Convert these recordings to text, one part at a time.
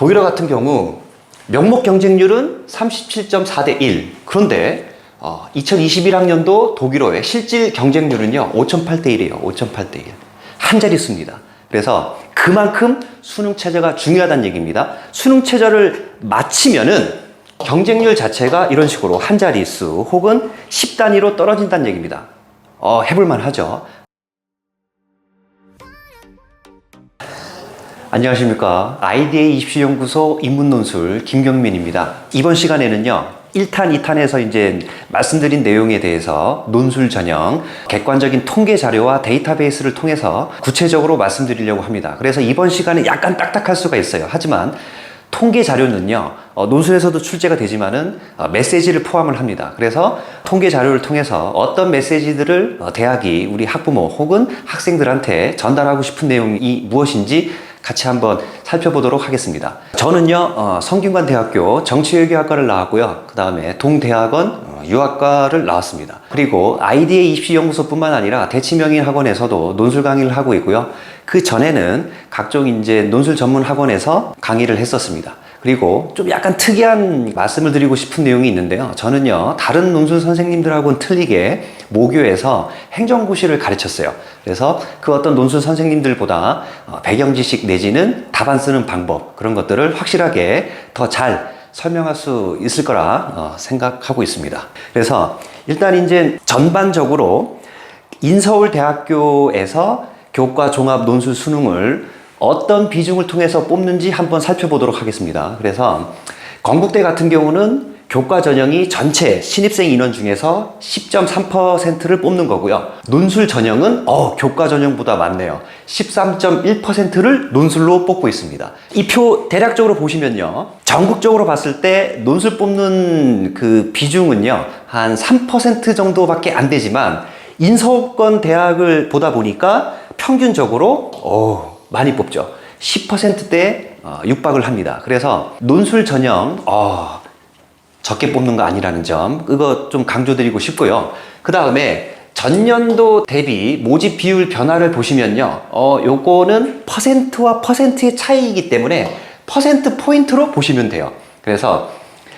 독일어 같은 경우 명목 경쟁률은 37.4대 1. 그런데 2021학년도 독일어의 실질 경쟁률은요 5.8대 1이에요. 5.8대 1. 한 자릿수입니다. 그래서 그만큼 수능 최저가 중요하다는 얘기입니다. 수능 최저를 마치면은 경쟁률 자체가 이런 식으로 한 자릿수 혹은 10단위로 떨어진다는 얘기입니다. 해볼만 하죠. 안녕하십니까. IDA 입시연구소 인문논술 김경민입니다. 이번 시간에는요 1탄, 2탄에서 이제 말씀드린 내용에 대해서 논술 전형, 객관적인 통계 자료와 데이터베이스를 통해서 구체적으로 말씀드리려고 합니다. 그래서 이번 시간에 약간 딱딱할 수가 있어요. 하지만 통계 자료는요 논술에서도 출제가 되지만은 메시지를 포함을 합니다. 그래서 통계 자료를 통해서 어떤 메시지들을 대학이 우리 학부모 혹은 학생들한테 전달하고 싶은 내용이 무엇인지 같이 한번 살펴보도록 하겠습니다. 저는요 성균관대학교 정치외교학과를 나왔고요. 그 다음에 동대학원 유학과를 나왔습니다. 그리고 IDA 입시연구소뿐만 아니라 대치명인학원에서도 논술 강의를 하고 있고요. 그 전에는 각종 이제 논술 전문 학원에서 강의를 했었습니다. 그리고 좀 약간 특이한 말씀을 드리고 싶은 내용이 있는데요. 저는요 다른 논술 선생님들하고는 틀리게 모교에서 행정고시를 가르쳤어요. 그래서 그 어떤 논술 선생님들보다 배경 지식 내지는 답안 쓰는 방법, 그런 것들을 확실하게 더 잘 설명할 수 있을 거라 생각하고 있습니다. 그래서 일단 이제 전반적으로 인서울대학교에서 교과 종합 논술 수능을 어떤 비중을 통해서 뽑는지 한번 살펴보도록 하겠습니다. 그래서 건국대 같은 경우는 교과 전형이 전체 신입생 인원 중에서 10.3%를 뽑는 거고요. 논술 전형은 교과 전형보다 많네요. 13.1%를 논술로 뽑고 있습니다. 이 표 대략적으로 보시면요. 전국적으로 봤을 때 논술 뽑는 그 비중은요. 한 3% 정도밖에 안 되지만 인서울권 대학을 보다 보니까 평균적으로 많이 뽑죠. 10%대에 육박을 합니다. 그래서 논술 전형 적게 뽑는 거 아니라는 점, 이거 좀 강조드리고 싶고요. 그 다음에 전년도 대비 모집 비율 변화를 보시면요. 요거는 퍼센트와 퍼센트의 차이이기 때문에 퍼센트 포인트로 보시면 돼요. 그래서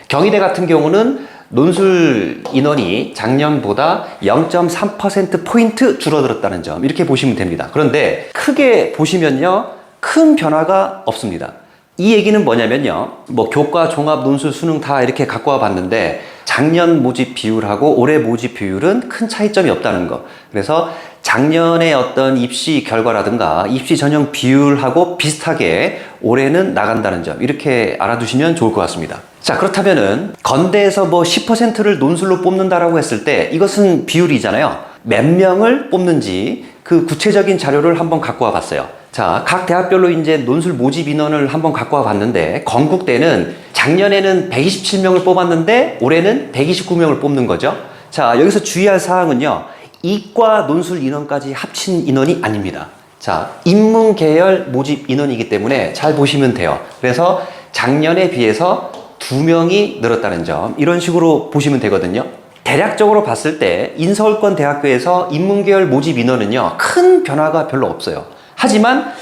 경희대 같은 경우는 논술 인원이 작년보다 0.3% 포인트 줄어들었다는 점, 이렇게 보시면 됩니다. 그런데 크게 보시면요, 큰 변화가 없습니다. 이 얘기는 뭐냐면요, 교과 종합 논술 수능 다 이렇게 갖고 와 봤는데 작년 모집 비율하고 올해 모집 비율은 큰 차이점이 없다는 거. 그래서 작년의 어떤 입시 결과라든가 입시 전형 비율하고 비슷하게 올해는 나간다는 점, 이렇게 알아두시면 좋을 것 같습니다. 자, 그렇다면은 건대에서 10%를 논술로 뽑는다라고 했을 때 이것은 비율이잖아요. 몇 명을 뽑는지 그 구체적인 자료를 한번 갖고 와 봤어요. 자, 각 대학별로 이제 논술 모집 인원을 한번 갖고 와 봤는데, 건국대는 작년에는 127명을 뽑았는데 올해는 129명을 뽑는 거죠. 자, 여기서 주의할 사항은요, 이과 논술 인원까지 합친 인원이 아닙니다. 자, 인문 계열 모집 인원이기 때문에 잘 보시면 돼요. 그래서 작년에 비해서 2명이 늘었다는 점, 이런 식으로 보시면 되거든요. 대략적으로 봤을 때 인서울권 대학교에서 인문계열 모집 인원은요 큰 변화가 별로 없어요. 하지만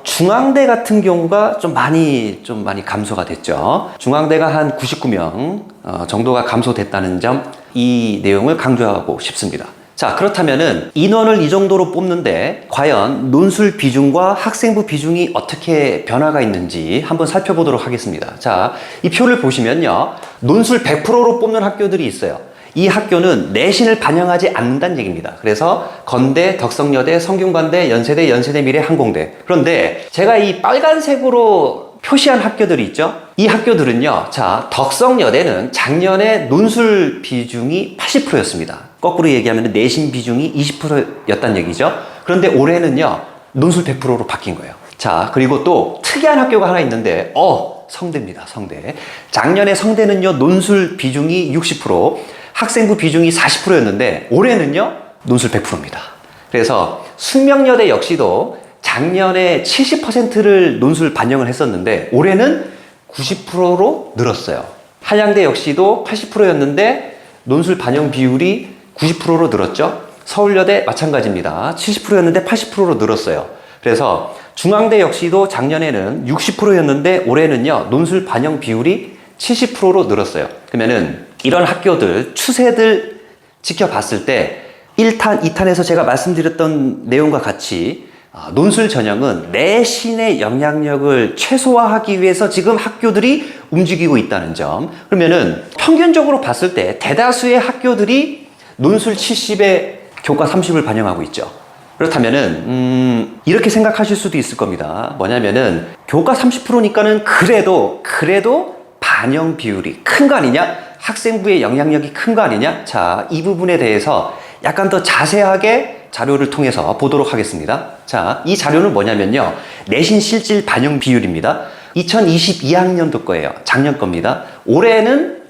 중앙대 같은 경우가 좀 많이 감소가 됐죠. 중앙대가 한 99명 정도가 감소됐다는 점, 이 내용을 강조하고 싶습니다. 자, 그렇다면은 인원을 이 정도로 뽑는데 과연 논술 비중과 학생부 비중이 어떻게 변화가 있는지 한번 살펴보도록 하겠습니다. 자, 이 표를 보시면요, 논술 100%로 뽑는 학교들이 있어요. 이 학교는 내신을 반영하지 않는다는 얘기입니다. 그래서 건대, 덕성여대, 성균관대, 연세대, 연세대미래, 항공대. 그런데 제가 이 빨간색으로 표시한 학교들이 있죠. 이 학교들은요, 자, 덕성여대는 작년에 논술 비중이 80%였습니다. 거꾸로 얘기하면 내신 비중이 20%였단 얘기죠. 그런데 올해는요, 논술 100%로 바뀐 거예요. 자, 그리고 또 특이한 학교가 하나 있는데, 성대입니다. 성대. 작년에 성대는요, 논술 비중이 60%, 학생부 비중이 40%였는데 올해는요, 논술 100%입니다. 그래서 숙명여대 역시도 작년에 70%를 논술 반영을 했었는데 올해는 90%로 늘었어요. 한양대 역시도 80%였는데 논술 반영 비율이 90%로 늘었죠. 서울여대 마찬가지입니다. 70%였는데 80%로 늘었어요. 그래서 중앙대 역시도 작년에는 60%였는데 올해는요, 논술 반영 비율이 70%로 늘었어요. 그러면은 이런 학교들, 추세들 지켜봤을 때 1탄, 2탄에서 제가 말씀드렸던 내용과 같이 논술 전형은 내신의 영향력을 최소화하기 위해서 지금 학교들이 움직이고 있다는 점. 그러면은 평균적으로 봤을 때 대다수의 학교들이 논술 70에 교과 30을 반영하고 있죠. 그렇다면은 이렇게 생각하실 수도 있을 겁니다. 뭐냐면은 교과 30%니까는 그래도 반영 비율이 큰 거 아니냐? 학생부의 영향력이 큰 거 아니냐? 자, 이 부분에 대해서 약간 더 자세하게 자료를 통해서 보도록 하겠습니다. 자, 이 자료는 뭐냐면요, 내신 실질 반영 비율입니다. 2022학년도 거예요. 작년 겁니다. 올해는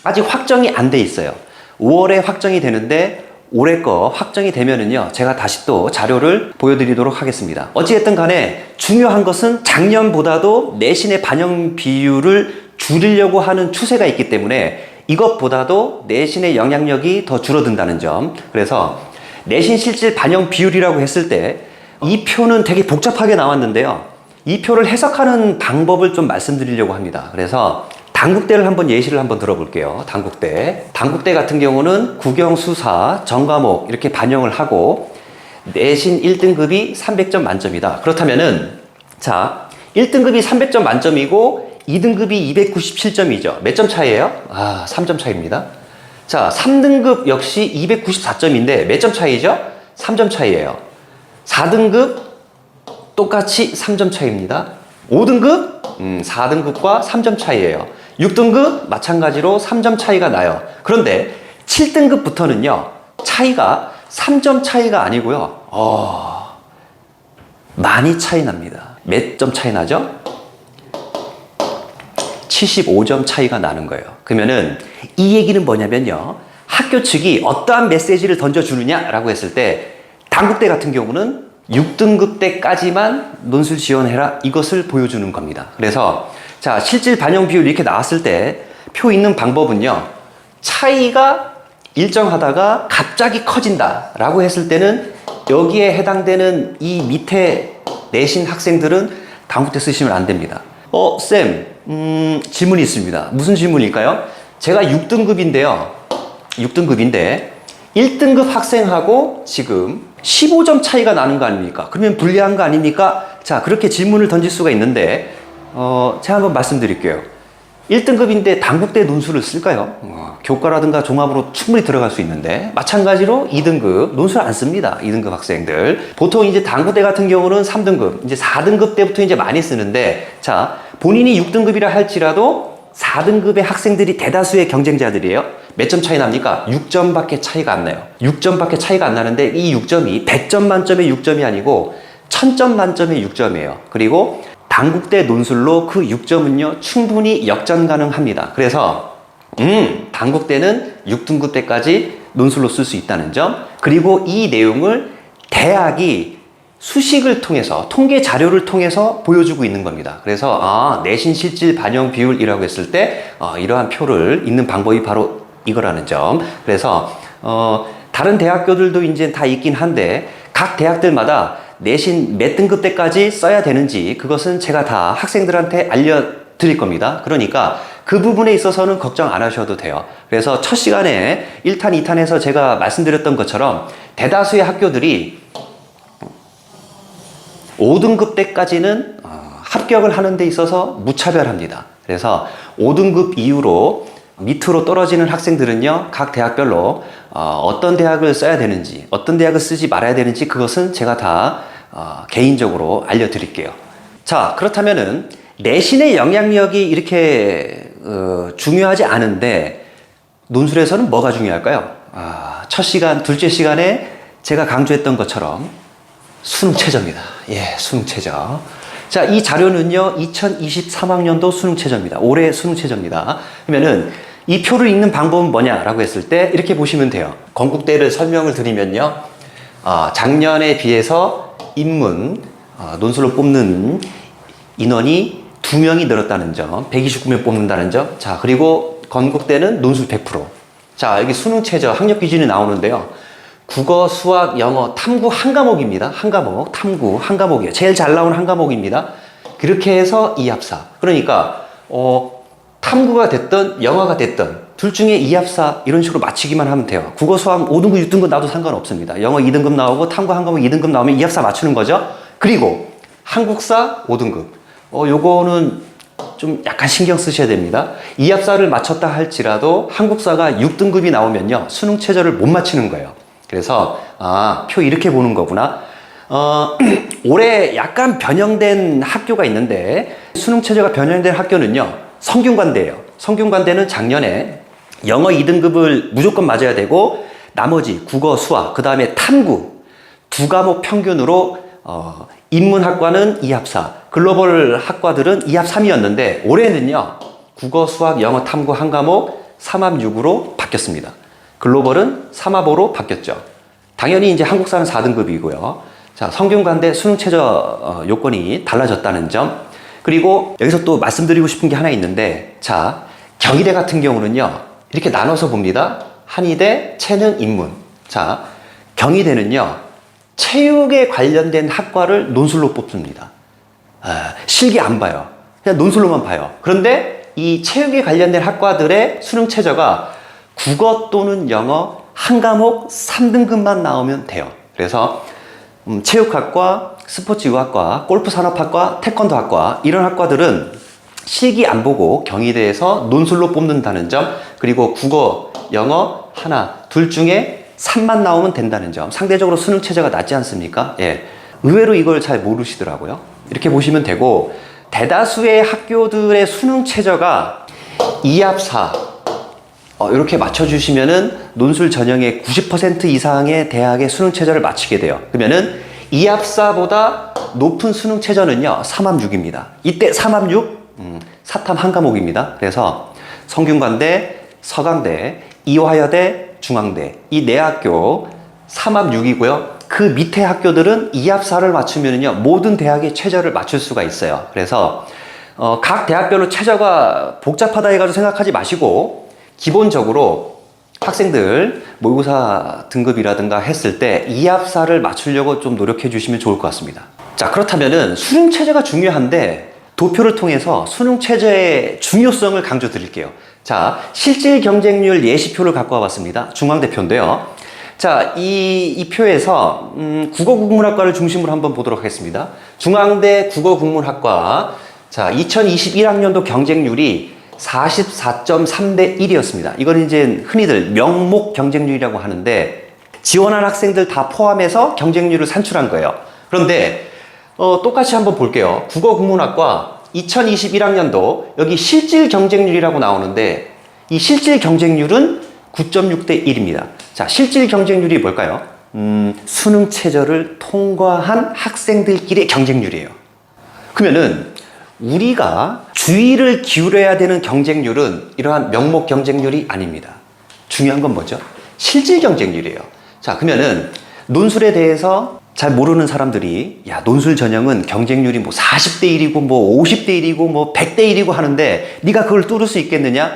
아직 확정이 안 돼 있어요. 5월에 확정이 되는데 올해 거 확정이 되면은요, 제가 다시 또 자료를 보여드리도록 하겠습니다. 어찌됐든 간에 중요한 것은 작년보다도 내신의 반영 비율을 줄이려고 하는 추세가 있기 때문에 이것보다도 내신의 영향력이 더 줄어든다는 점. 그래서 내신 실질 반영 비율이라고 했을 때 이 표는 되게 복잡하게 나왔는데요, 이 표를 해석하는 방법을 좀 말씀드리려고 합니다. 그래서 단국대를 한번 예시를 한번 들어볼게요. 단국대 같은 경우는 국영, 수사, 전과목 이렇게 반영을 하고 내신 1등급이 300점 만점이다. 그렇다면은 자, 1등급이 300점 만점이고 2등급이 297점이죠. 몇 점 차이예요? 3점 차이입니다. 자, 3등급 역시 294점인데 몇 점 차이죠? 3점 차이예요. 4등급 똑같이 3점 차이입니다. 5등급 4등급과 3점 차이예요. 6등급 마찬가지로 3점 차이가 나요. 그런데 7등급부터는요, 차이가 3점 차이가 아니고요, 많이 차이 납니다. 몇 점 차이 나죠? 75점 차이가 나는 거예요. 그러면은 이 얘기는 뭐냐면요, 학교 측이 어떠한 메시지를 던져주느냐라고 했을 때 단국대 같은 경우는 6등급 때까지만 논술 지원해라, 이것을 보여주는 겁니다. 그래서 자, 실질 반영 비율 이렇게 나왔을 때 표 있는 방법은요, 차이가 일정하다가 갑자기 커진다 라고 했을 때는 여기에 해당되는 이 밑에 내신 학생들은 단국대 쓰시면 안 됩니다. 쌤, 질문이 있습니다. 무슨 질문일까요? 제가 6등급인데요 1등급 학생하고 지금 15점 차이가 나는 거 아닙니까? 그러면 불리한 거 아닙니까? 자, 그렇게 질문을 던질 수가 있는데 제가 한번 말씀드릴게요. 1등급인데 단국대 논술을 쓸까요? 교과라든가 종합으로 충분히 들어갈 수 있는데, 마찬가지로 2등급 논술 안 씁니다. 2등급 학생들 보통 이제 단국대 같은 경우는 3등급, 이제 4등급 때부터 이제 많이 쓰는데, 자, 본인이 6등급이라 할지라도 4등급의 학생들이 대다수의 경쟁자들이에요. 몇 점 차이 납니까? 6점밖에 차이가 안 나요. 6점밖에 차이가 안 나는데 이 6점이 100점 만점의 6점이 아니고 1000점 만점의 6점이에요. 그리고 단국대 논술로 그 6점은요, 충분히 역전 가능합니다. 그래서 단국대는 6등급 때까지 논술로 쓸 수 있다는 점, 그리고 이 내용을 대학이 수식을 통해서, 통계 자료를 통해서 보여주고 있는 겁니다. 그래서 내신 실질 반영 비율이라고 했을 때 이러한 표를 읽는 방법이 바로 이거라는 점. 그래서 다른 대학교들도 이제 다 있긴 한데 각 대학들마다 내신 몇 등급 때까지 써야 되는지 그것은 제가 다 학생들한테 알려드릴 겁니다. 그러니까 그 부분에 있어서는 걱정 안 하셔도 돼요. 그래서 첫 시간에 1탄, 2탄에서 제가 말씀드렸던 것처럼 대다수의 학교들이 5등급 때까지는 합격을 하는 데 있어서 무차별합니다. 그래서 5등급 이후로 밑으로 떨어지는 학생들은요, 각 대학별로 어떤 대학을 써야 되는지, 어떤 대학을 쓰지 말아야 되는지 그것은 제가 다 개인적으로 알려드릴게요. 자, 그렇다면은 내신의 영향력이 이렇게 중요하지 않은데 논술에서는 뭐가 중요할까요? 첫 시간, 둘째 시간에 제가 강조했던 것처럼 수능 최저입니다. 예, 수능 최저. 자, 이 자료는요, 2023학년도 수능 최저입니다. 올해 수능 최저입니다. 그러면은 이 표를 읽는 방법은 뭐냐라고 했을 때 이렇게 보시면 돼요. 건국대를 설명을 드리면요, 작년에 비해서 인문, 논술로 뽑는 인원이 2명이 늘었다는 점, 129명 뽑는다는 점. 자, 그리고 건국대는 논술 100%. 자, 여기 수능 최저 학력 기준이 나오는데요. 국어, 수학, 영어, 탐구 한 과목입니다. 한 과목, 탐구 한 과목이에요. 제일 잘 나오는 한 과목입니다. 그렇게 해서 2합4. 그러니까 탐구가 됐든 영어가 됐든 둘 중에 2합4 이런 식으로 맞추기만 하면 돼요. 국어, 수학 5등급, 6등급 나와도 상관없습니다. 영어 2등급 나오고 탐구 한 과목 2등급 나오면 2합4 맞추는 거죠. 그리고 한국사 5등급. 요거는 좀 약간 신경 쓰셔야 됩니다. 2합4를 맞췄다 할지라도 한국사가 6등급이 나오면요. 수능 최저를 못 맞추는 거예요. 그래서 표 이렇게 보는 거구나. 올해 약간 변형된 학교가 있는데 수능 최저가 변형된 학교는요. 성균관대예요. 성균관대는 작년에 영어 2등급을 무조건 맞아야 되고 나머지 국어, 수학, 그 다음에 탐구 두 과목 평균으로 인문학과는 2합4, 글로벌 학과들은 2합3이었는데 올해는요. 국어, 수학, 영어, 탐구 한 과목 3합6으로 바뀌었습니다. 글로벌은 3합5로 바뀌었죠. 당연히 이제 한국사는 4등급이고요. 자, 성균관대 수능 최저 요건이 달라졌다는 점. 그리고 여기서 또 말씀드리고 싶은 게 하나 있는데, 자, 경희대 같은 경우는요. 이렇게 나눠서 봅니다. 한의대, 체능, 인문. 자, 경희대는요. 체육에 관련된 학과를 논술로 뽑습니다. 실기 안 봐요. 그냥 논술로만 봐요. 그런데 이 체육에 관련된 학과들의 수능 최저가 국어 또는 영어 한 과목 3등급만 나오면 돼요. 그래서 체육학과, 스포츠유학과, 골프산업학과, 태권도학과 이런 학과들은 실기 안 보고 경희대에서 논술로 뽑는다는 점, 그리고 국어, 영어 하나, 둘 중에 3만 나오면 된다는 점. 상대적으로 수능 최저가 낮지 않습니까? 예. 의외로 이걸 잘 모르시더라고요. 이렇게 보시면 되고, 대다수의 학교들의 수능 최저가 2합4 이렇게 맞춰주시면은 논술 전형의 90% 이상의 대학의 수능 최저를 맞추게 돼요. 그러면은 2합4보다 높은 수능 최저는요 3합6입니다. 이때 3합6 사탐 한 과목입니다. 그래서 성균관대, 서강대, 이화여대, 중앙대 이 네 학교 3합6이고요. 그 밑에 학교들은 2합4를 맞추면은요 모든 대학의 최저를 맞출 수가 있어요. 그래서 각 대학별로 최저가 복잡하다 해가지고 생각하지 마시고 기본적으로 학생들 모의고사 등급이라든가 했을 때 2합4를 맞추려고 좀 노력해 주시면 좋을 것 같습니다. 자, 그렇다면은 수능 최저가 중요한데 도표를 통해서 수능 최저의 중요성을 강조 드릴게요. 자, 실질 경쟁률 예시표를 갖고 와봤습니다. 중앙대표인데요. 자, 이 표에서 국어국문학과를 중심으로 한번 보도록 하겠습니다. 중앙대 국어국문학과 자, 2021학년도 경쟁률이 44.3대 1이었습니다. 이건 이제 흔히들 명목 경쟁률이라고 하는데 지원한 학생들 다 포함해서 경쟁률을 산출한 거예요. 그런데 똑같이 한번 볼게요. 국어국문학과 2021학년도 여기 실질 경쟁률이라고 나오는데 이 실질 경쟁률은 9.6대 1입니다. 자, 실질 경쟁률이 뭘까요? 수능 최저를 통과한 학생들끼리의 경쟁률이에요. 그러면은 우리가 주의를 기울여야 되는 경쟁률은 이러한 명목 경쟁률이 아닙니다. 중요한 건 뭐죠? 실질 경쟁률이에요. 자, 그러면은 논술에 대해서 잘 모르는 사람들이 야, 논술 전형은 경쟁률이 뭐 40대 1이고 뭐 50대 1이고 뭐 100대 1이고 하는데 네가 그걸 뚫을 수 있겠느냐?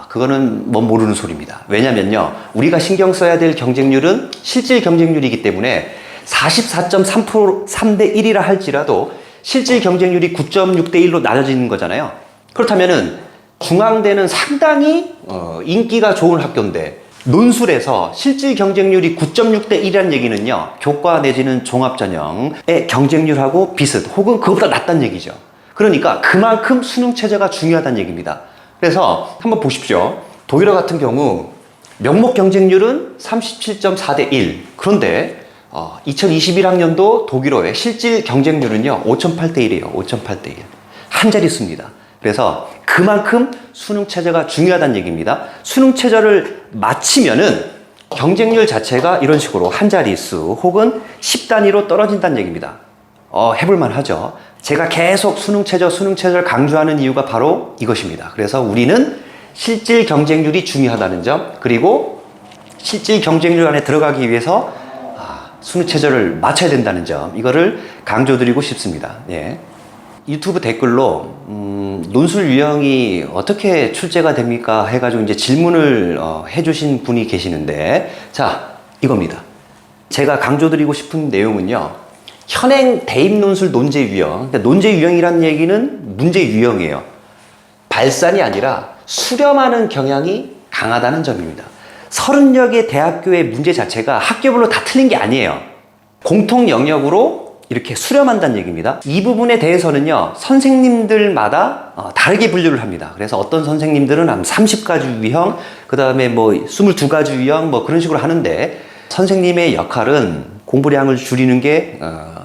그거는 뭐 모르는 소리입니다. 왜냐면요. 우리가 신경 써야 될 경쟁률은 실질 경쟁률이기 때문에 44.3대 1이라 할지라도 실질 경쟁률이 9.6대 1로 나눠지는 거잖아요. 그렇다면은 중앙대는 상당히 인기가 좋은 학교인데 논술에서 실질 경쟁률이 9.6대 1이라는 얘기는요. 교과 내지는 종합전형의 경쟁률하고 비슷 혹은 그것보다 낮다는 얘기죠. 그러니까 그만큼 수능 최저가 중요하다는 얘기입니다. 그래서 한번 보십시오. 독일어 같은 경우 명목 경쟁률은 37.4대 1. 그런데 2021학년도 독일어의 실질 경쟁률은요 5.8대 1이에요. 5.8대 1. 한 자릿수입니다. 그래서 그만큼 수능 최저가 중요하다는 얘기입니다. 수능 최저를 맞히면은 경쟁률 자체가 이런 식으로 한 자릿수 혹은 10단위로 떨어진다는 얘기입니다. 해볼만 하죠. 제가 계속 수능 최저를 강조하는 이유가 바로 이것입니다. 그래서 우리는 실질 경쟁률이 중요하다는 점, 그리고 실질 경쟁률 안에 들어가기 위해서 수능 최저를 맞춰야 된다는 점, 이거를 강조드리고 싶습니다. 예. 유튜브 댓글로 논술 유형이 어떻게 출제가 됩니까? 해가지고 이제 질문을 해주신 분이 계시는데, 자, 이겁니다. 제가 강조드리고 싶은 내용은요, 현행 대입 논술 논제 유형, 그러니까 논제 유형이라는 얘기는 문제 유형이에요. 발산이 아니라 수렴하는 경향이 강하다는 점입니다. 30여 개 대학교의 문제 자체가 학교별로 다 틀린 게 아니에요. 공통 영역으로 이렇게 수렴한다는 얘기입니다. 이 부분에 대해서는요, 선생님들마다 다르게 분류를 합니다. 그래서 어떤 선생님들은 한 30가지 유형, 그 다음에 뭐 22가지 유형, 뭐 그런 식으로 하는데, 선생님의 역할은 공부량을 줄이는 게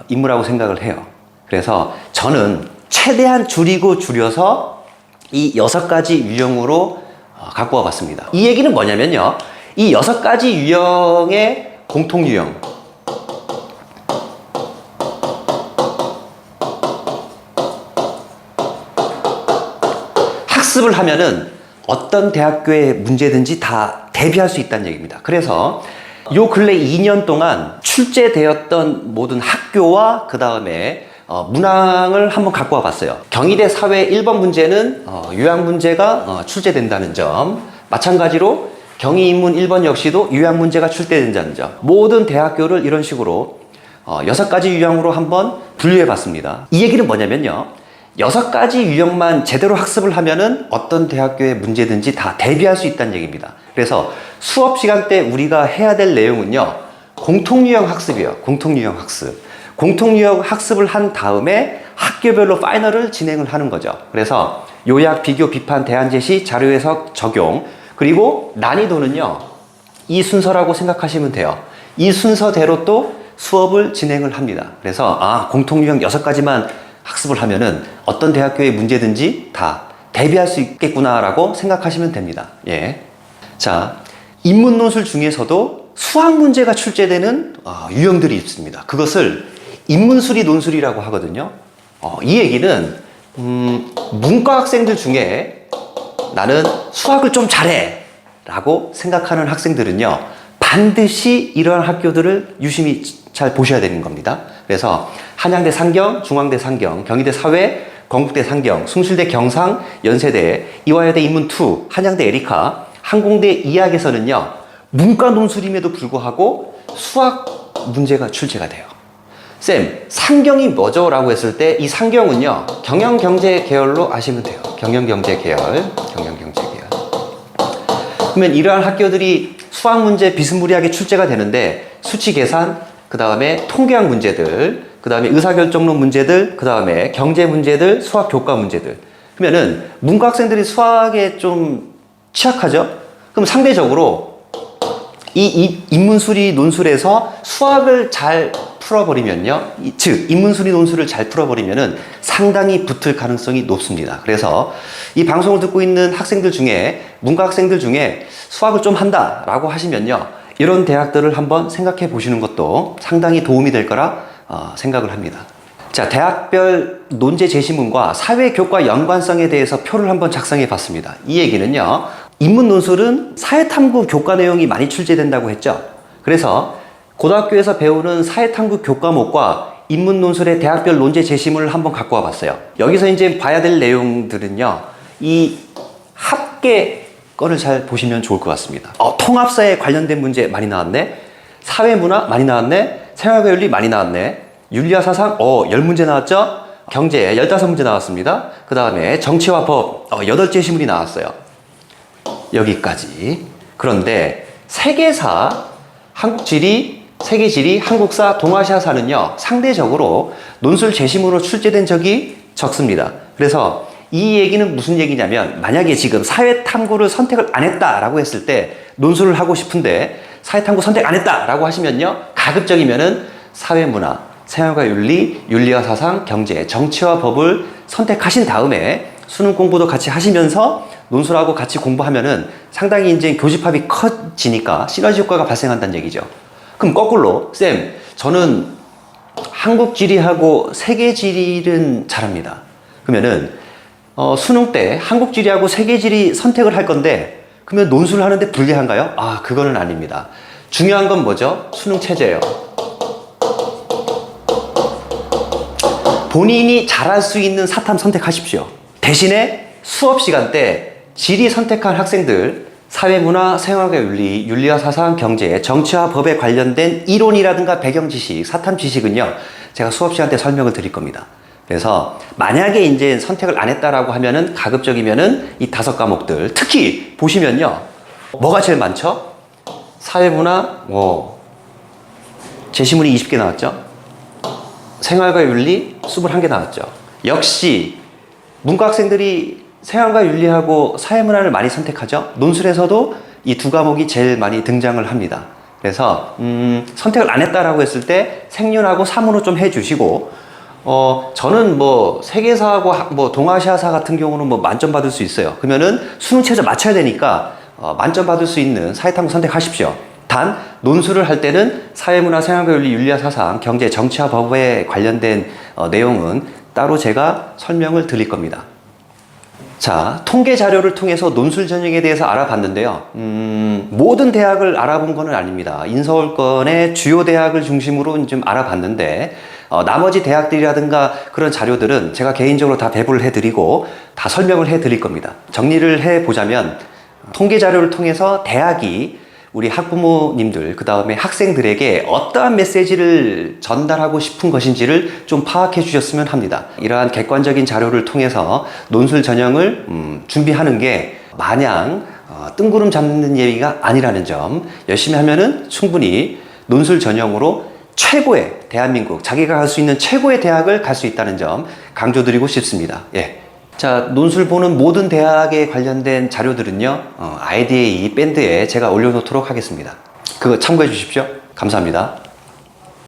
임무라고 생각을 해요. 그래서 저는 최대한 줄여서 이 6가지 유형으로 갖고 와봤습니다. 이 얘기는 뭐냐면요, 이 6가지 유형의 공통 유형, 학습을 하면은 어떤 대학교의 문제든지 다 대비할 수 있다는 얘기입니다. 그래서 요 근래 2년 동안 출제되었던 모든 학교와 그 다음에 문항을 한번 갖고 와봤어요. 경희대 사회 1번 문제는 요약 문제가 출제된다는 점, 마찬가지로 경희인문 1번 역시도 요약 문제가 출제된다는 점, 모든 대학교를 이런 식으로 6가지 유형으로 한번 분류해 봤습니다. 이 얘기는 뭐냐면요, 6가지 유형만 제대로 학습을 하면은 어떤 대학교의 문제든지 다 대비할 수 있다는 얘기입니다. 그래서 수업 시간 때 우리가 해야 될 내용은요, 공통유형 학습이에요. 공통유형 학습. 공통유형 학습을 한 다음에 학교별로 파이널을 진행을 하는 거죠. 그래서 요약, 비교, 비판, 대안 제시, 자료 해석, 적용, 그리고 난이도는요, 이 순서라고 생각하시면 돼요. 이 순서대로 또 수업을 진행을 합니다. 그래서 공통유형 6가지만 학습을 하면은 어떤 대학교의 문제든지 다 대비할 수 있겠구나라고 생각하시면 됩니다. 예. 자, 인문 논술 중에서도 수학 문제가 출제되는 유형들이 있습니다. 그것을 인문수리 논술이라고 하거든요. 이 얘기는 문과 학생들 중에 나는 수학을 좀 잘해 라고 생각하는 학생들은요, 반드시 이러한 학교들을 유심히 잘 보셔야 되는 겁니다. 그래서 한양대 상경, 중앙대 상경, 경희대 사회, 건국대 상경, 숭실대 경상, 연세대, 이화여대 인문2, 한양대 에리카, 항공대 이학에서는요, 문과 논술임에도 불구하고 수학 문제가 출제가 돼요. 쌤, 상경이 뭐죠? 라고 했을 때 이 상경은요, 경영경제 계열로 아시면 돼요. 경영경제 계열. 그러면 이러한 학교들이 수학 문제 비스무리하게 출제가 되는데, 수치 계산, 그 다음에 통계학 문제들, 그 다음에 의사결정론 문제들, 그 다음에 경제 문제들, 수학 교과 문제들. 그러면은 문과 학생들이 수학에 좀 취약하죠? 그럼 상대적으로 이 인문수리 논술에서 수학을 잘 풀어버리면요, 즉 인문수리 논술을 잘 풀어버리면은 상당히 붙을 가능성이 높습니다. 그래서 이 방송을 듣고 있는 학생들 중에, 문과 학생들 중에 수학을 좀 한다라고 하시면요, 이런 대학들을 한번 생각해 보시는 것도 상당히 도움이 될 거라 생각을 합니다. 자, 대학별 논제 제시문과 사회교과 연관성에 대해서 표를 한번 작성해 봤습니다. 이 얘기는요, 인문 논술은 사회탐구 교과 내용이 많이 출제된다고 했죠. 그래서 고등학교에서 배우는 사회탐구 교과목과 인문 논술의 대학별 논제 제시문을 한번 갖고 와 봤어요. 여기서 이제 봐야 될 내용들은요, 이 합계 거를 잘 보시면 좋을 것 같습니다. 통합사에 관련된 문제 많이 나왔네. 사회문화 많이 나왔네. 생활과 윤리 많이 나왔네. 윤리와 사상 10문제 나왔죠. 경제 15문제 나왔습니다. 그 다음에 정치와 법 8개 시문이 나왔어요. 여기까지. 그런데 세계사, 한국지리, 세계지리, 한국사, 동아시아사는요, 상대적으로 논술 제시문으로 출제된 적이 적습니다. 그래서 이 얘기는 무슨 얘기냐면, 만약에 지금 사회탐구를 선택을 안 했다라고 했을 때 논술을 하고 싶은데 사회탐구 선택 안 했다라고 하시면요, 가급적이면은 사회문화, 생활과 윤리, 윤리와 사상, 경제, 정치와 법을 선택하신 다음에 수능 공부도 같이 하시면서 논술하고 같이 공부하면은 상당히 이제 교집합이 커지니까 시너지 효과가 발생한다는 얘기죠. 그럼 거꾸로, 쌤, 저는 한국지리하고 세계지리는 잘합니다. 그러면은 수능 때 한국지리하고 세계지리 선택을 할 건데, 그러면 논술을 하는데 불리한가요? 그거는 아닙니다. 중요한 건 뭐죠? 수능 체제예요. 본인이 잘할 수 있는 사탐 선택하십시오. 대신에 수업 시간 때 지리 선택한 학생들 사회문화, 생활과 윤리, 윤리와 사상, 경제, 정치와 법에 관련된 이론이라든가 배경 지식, 사탐 지식은요, 제가 수업 시간 때 설명을 드릴 겁니다. 그래서 만약에 이제 선택을 안 했다라고 하면은 가급적이면은 이 5과목들, 특히 보시면요, 뭐가 제일 많죠? 사회문화, 제시문이 20개 나왔죠? 생활과 윤리 21개 나왔죠. 역시 문과 학생들이 생활과 윤리하고 사회문화를 많이 선택하죠. 논술에서도 이 2과목이 제일 많이 등장을 합니다. 그래서 선택을 안 했다라고 했을 때 생윤하고 사문을 좀 해주시고, 저는 뭐 세계사하고 뭐 동아시아사 같은 경우는 뭐 만점 받을 수 있어요. 그러면은 수능 최저 맞춰야 되니까 만점 받을 수 있는 사회탐구 선택하십시오. 단 논술을 할 때는 사회문화, 생활과 윤리, 윤리와 사상, 경제, 정치와 법에 관련된 내용은 따로 제가 설명을 드릴 겁니다. 자, 통계 자료를 통해서 논술 전형에 대해서 알아봤는데요. 모든 대학을 알아본 건 아닙니다. 인서울권의 주요 대학을 중심으로 좀 알아봤는데, 나머지 대학들이라든가 그런 자료들은 제가 개인적으로 다 배부를 해드리고 다 설명을 해드릴 겁니다. 정리를 해보자면, 통계 자료를 통해서 대학이 우리 학부모님들, 그 다음에 학생들에게 어떠한 메시지를 전달하고 싶은 것인지를 좀 파악해 주셨으면 합니다. 이러한 객관적인 자료를 통해서 논술 전형을 준비하는 게 마냥 뜬구름 잡는 얘기가 아니라는 점, 열심히 하면은 충분히 논술 전형으로 최고의 대한민국, 자기가 갈 수 있는 최고의 대학을 갈 수 있다는 점 강조드리고 싶습니다. 예. 자, 논술 보는 모든 대학에 관련된 자료들은요, IDA 밴드에 제가 올려놓도록 하겠습니다. 그거 참고해 주십시오. 감사합니다.